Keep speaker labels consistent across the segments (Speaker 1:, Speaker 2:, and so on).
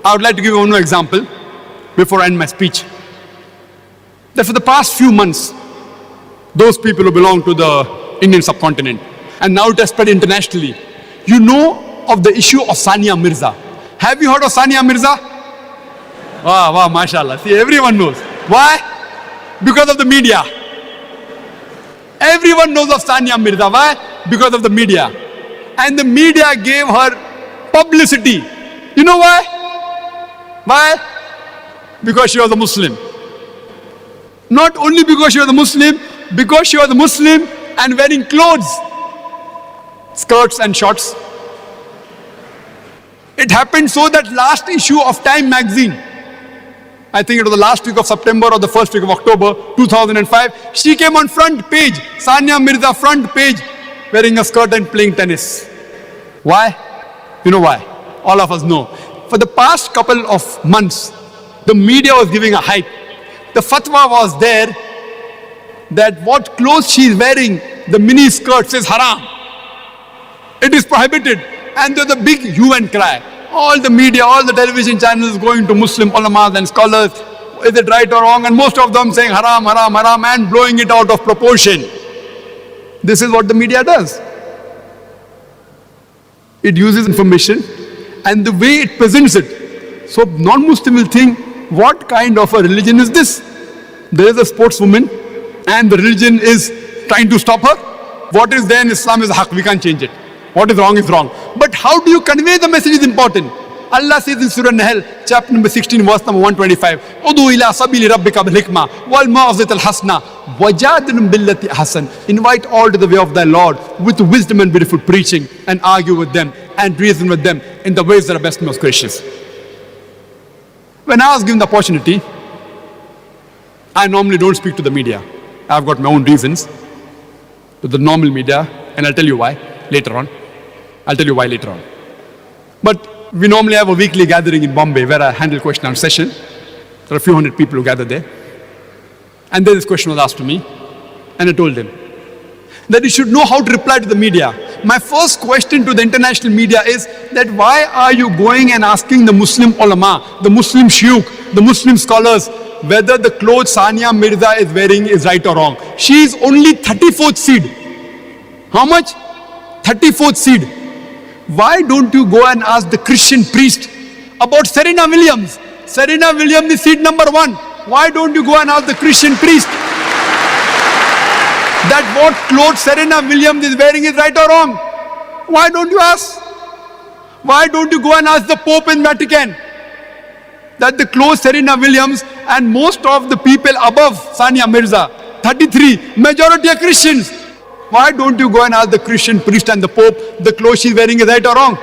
Speaker 1: I would like to give you one more example before I end my speech. That for the past few months, those people who belong to the Indian subcontinent, and now it has spread internationally, you know of the issue of Sania Mirza. Have you heard of Sania Mirza? Wow, mashallah. See, everyone knows. Why? Because of the media. Everyone knows of Sania Mirza. Why? Because of the media. And the media gave her publicity. You know why? Why? Because she was a Muslim. Not only because she was a Muslim, because she was a Muslim and wearing clothes, skirts and shorts. It happened so that last issue of Time magazine, I think it was the last week of September or the first week of October 2005, she came on front page, Sania Mirza front page, wearing a skirt and playing tennis. Why? You know why? All of us know. For the past couple of months, the media was giving a hype. The fatwa was there that what clothes she is wearing, the mini skirts, is haram. It is prohibited. And there's a big hue and cry. All the media, all the television channels going to Muslim ulamas and scholars, is it right or wrong? And most of them saying haram, haram, haram, and blowing it out of proportion. This is what the media does. It uses information and the way it presents it. So non-Muslim will think, what kind of a religion is this? There is a sportswoman and the religion is trying to stop her. What is there in Islam is haqq, we can't change it. What is wrong is wrong. But how do you convey the message is important. Allah says in Surah Nahl, chapter number 16, verse number 125, Udu ila sabili rabbika bil hikmah wal ma'azit al hasna wajadilum billati hasan. Invite all to the way of thy Lord with wisdom and beautiful preaching, and argue with them and reason with them in the ways that are best and most gracious. When I was given the opportunity, I normally don't speak to the media. I've got my own reasons to the normal media, and I'll tell you why later on. But we normally have a weekly gathering in Bombay where I handle question and answer session. There are a few hundred people who gather there. And then this question was asked to me, and I told them that you should know how to reply to the media. My first question to the international media is that why are you going and asking the Muslim ulama, the Muslim shuyukh, the Muslim scholars, whether the clothes Sania Mirza is wearing is right or wrong? She is only 34th seed. How much? 34th seed. Why don't you go and ask the Christian priest about Serena Williams? Serena Williams is seed number 1. Why don't you go and ask the Christian priest that what clothes Serena Williams is wearing is right or wrong? Why don't you ask? Why don't you go and ask the Pope in Vatican that the clothes Serena Williams and most of the people above Sania Mirza, 33, majority are Christians. Why don't you go and ask the Christian priest and the Pope the clothes she's wearing is right or wrong?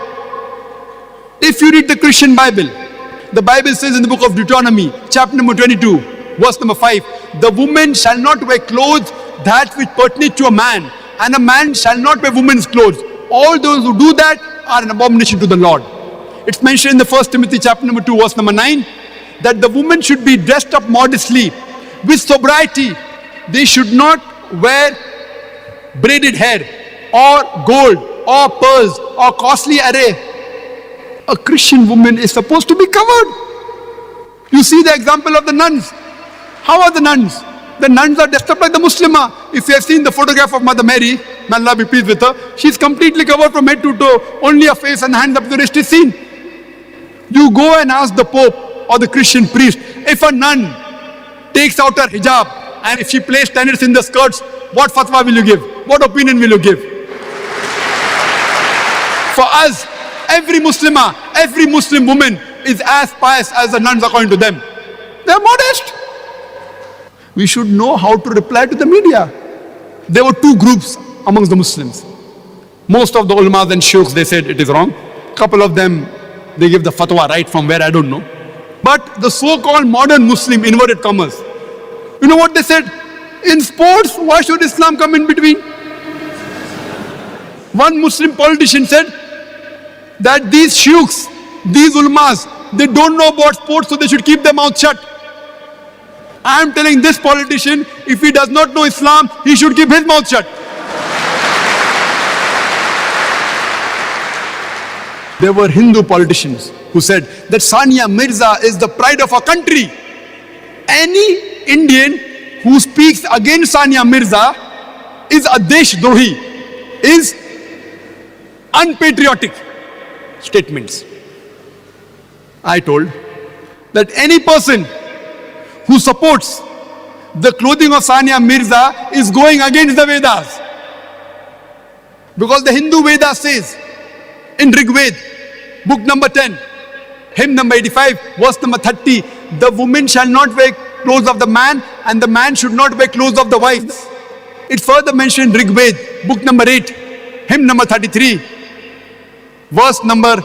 Speaker 1: If you read the Christian Bible, the Bible says in the book of Deuteronomy, chapter number 22, verse number 5, the woman shall not wear clothes that which pertain to a man, and a man shall not wear woman's clothes. All those who do that are an abomination to the Lord. It's mentioned in the 1 Timothy chapter number 2, verse number 9, that the woman should be dressed up modestly, with sobriety. They should not wear braided hair, or gold, or pearls, or costly array. A Christian woman is supposed to be covered. You see the example of the nuns. How are the nuns? The nuns are dressed up like the Muslimah. If you have seen the photograph of Mother Mary, may Allah be pleased with her, she's completely covered from head to toe. Only her face and hands up to the wrist is seen. You go and ask the Pope or the Christian priest, if a nun takes out her hijab and if she plays tennis in the skirts, what fatwa will you give? What opinion will you give? For us, every Muslimah, every Muslim woman is as pious as the nuns according to them. They are modest. We should know how to reply to the media. There were two groups amongst the Muslims. Most of the ulamas and shuyukhs, they said it is wrong. Couple of them, they give the fatwa right from where I don't know. But the so-called modern Muslim, inverted commas, you know what they said? In sports, why should Islam come in between? One Muslim politician said that these shuyukhs, these ulamas, they don't know about sports, so they should keep their mouth shut. I am telling this politician, if he does not know Islam, he should keep his mouth shut. There were Hindu politicians who said that Sania Mirza is the pride of our country. Any Indian who speaks against Sania Mirza is a Deshdrohi, is unpatriotic statements. I told that any person who supports the clothing of Sania Mirza is going against the Vedas. Because the Hindu Veda says in Rig Veda, book number 10, hymn number 85, verse number 30, the woman shall not wear clothes of the man and the man should not wear clothes of the wife. It's further mentioned in Rig Veda, book number 8, hymn number 33, verse number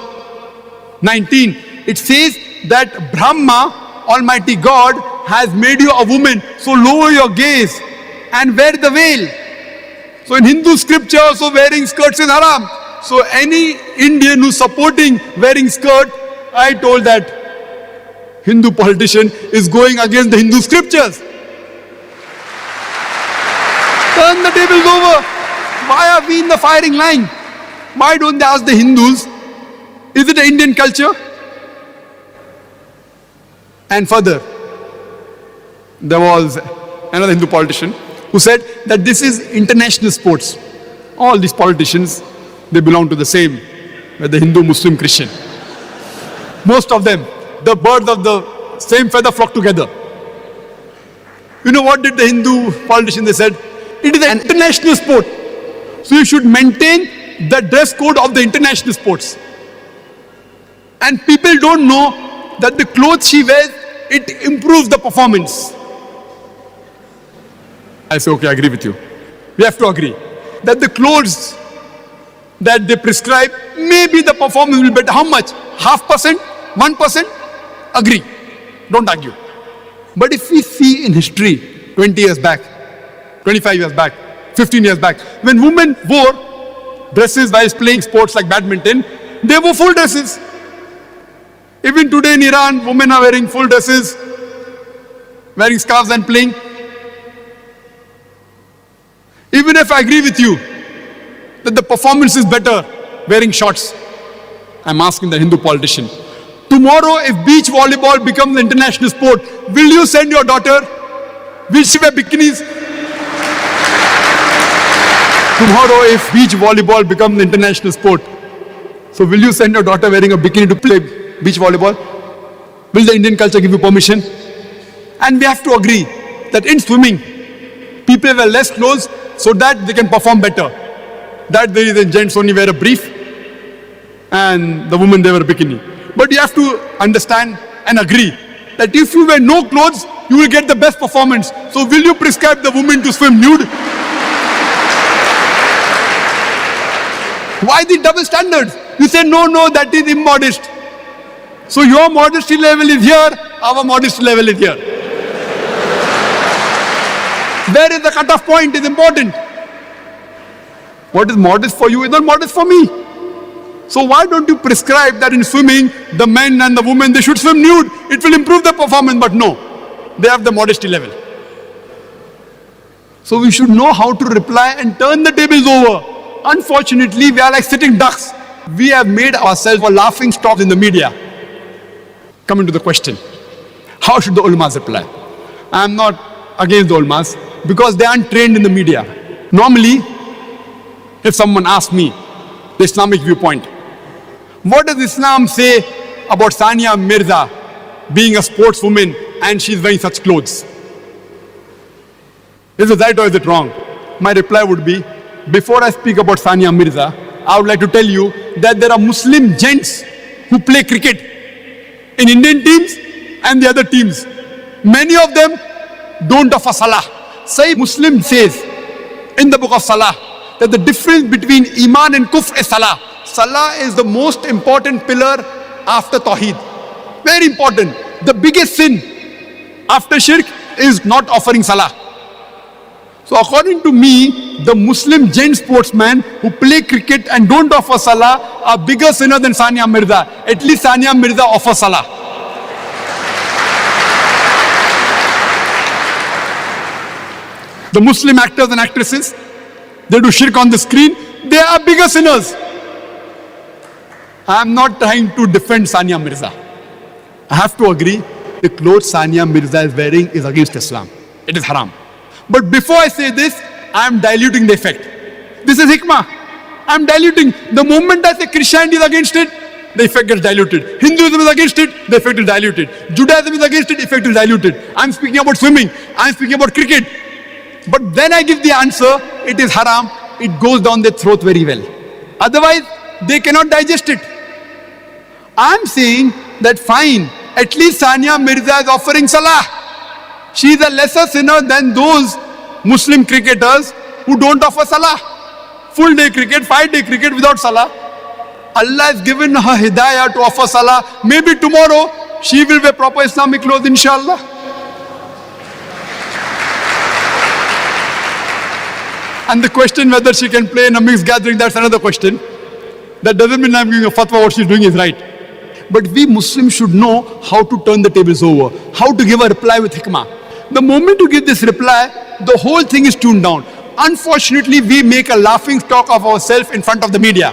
Speaker 1: 19. It says that Brahma, Almighty God, has made you a woman, so lower your gaze and wear the veil. So in Hindu scripture also wearing skirts is haram. So any Indian who's supporting wearing skirt, I told that Hindu politician is going against the Hindu scriptures. Turn the tables over. Why are we in the firing line? Why don't they ask the Hindus, is it an Indian culture? And further, there was another Hindu politician who said that this is international sports. All these politicians, they belong to the same, whether Hindu, Muslim, Christian. Most of them, the birds of the same feather flock together. You know what did the Hindu politician, they said? It is an international sport. So you should maintain the dress code of the international sports. And people don't know that the clothes she wears, it improves the performance. I say, okay, I agree with you. We have to agree that the clothes that they prescribe, maybe the performance will be better. How much? 0.5%? 1%? Agree. Don't argue. But if we see in history, 20 years back, 25 years back, 15 years back, when women wore dresses while playing sports like badminton, they wore full dresses. Even today in Iran, women are wearing full dresses, wearing scarves and playing. Even if I agree with you that the performance is better wearing shorts, I'm asking the Hindu politician, tomorrow if beach volleyball becomes an international sport, will you send your daughter? Will she wear bikinis? Tomorrow if beach volleyball becomes an international sport, so will you send your daughter wearing a bikini to play beach volleyball? Will the Indian culture give you permission? And we have to agree that in swimming, people wear less clothes so that they can perform better. That there is the gents only wear a brief and the women they wear a bikini. But you have to understand and agree that if you wear no clothes, you will get the best performance. So will you prescribe the woman to swim nude? Why the double standards? You say, no, that is immodest. So your modesty level is here, our modesty level is here. Where is the cutoff point is important. What is modest for you is not modest for me. So why don't you prescribe that in swimming, the men and the women, they should swim nude. It will improve the performance, but no. They have the modesty level. So we should know how to reply and turn the tables over. Unfortunately, we are like sitting ducks. We have made ourselves a laughing stock in the media. Coming to the question, how should the ulmas reply? I am not against the ulmas because they aren't trained in the media. Normally, if someone asks me the Islamic viewpoint, what does Islam say about Sania Mirza being a sportswoman and she's wearing such clothes? Is it right or is it wrong? My reply would be, before I speak about Sania Mirza, I would like to tell you that there are Muslim gents who play cricket in Indian teams and the other teams. Many of them don't offer salah. Sahih Muslim says in the book of Salah that the difference between Iman and Kufr is Salah. Salah is the most important pillar after Tawheed. Very important. The biggest sin after Shirk is not offering Salah. So according to me, the Muslim gent sportsmen who play cricket and don't offer Salah are bigger sinner than Sania Mirza. At least Sania Mirza offers Salah. The Muslim actors and actresses, they do shirk on the screen, they are bigger sinners. I am not trying to defend Sania Mirza. I have to agree, the clothes Sania Mirza is wearing is against Islam. It is haram. But before I say this, I am diluting the effect. This is hikmah. I am diluting. The moment I say Christianity is against it, the effect gets diluted. Hinduism is against it, the effect is diluted. Judaism is against it, the effect is diluted. I am speaking about swimming. I am speaking about cricket. But then I give the answer, it is haram. It goes down their throat very well. Otherwise, they cannot digest it. I am saying that fine, at least Sania Mirza is offering salah. She is a lesser sinner than those Muslim cricketers who don't offer salah. Full day cricket, 5-day cricket without salah. Allah has given her hidayah to offer salah. Maybe tomorrow she will wear proper Islamic clothes, inshallah. And the question whether she can play in a mixed gathering, that's another question. That doesn't mean I'm giving a fatwa, what she's doing is right. But we Muslims should know how to turn the tables over, how to give a reply with hikmah. The moment you give this reply, the whole thing is tuned down. Unfortunately, we make a laughing stock of ourselves in front of the media.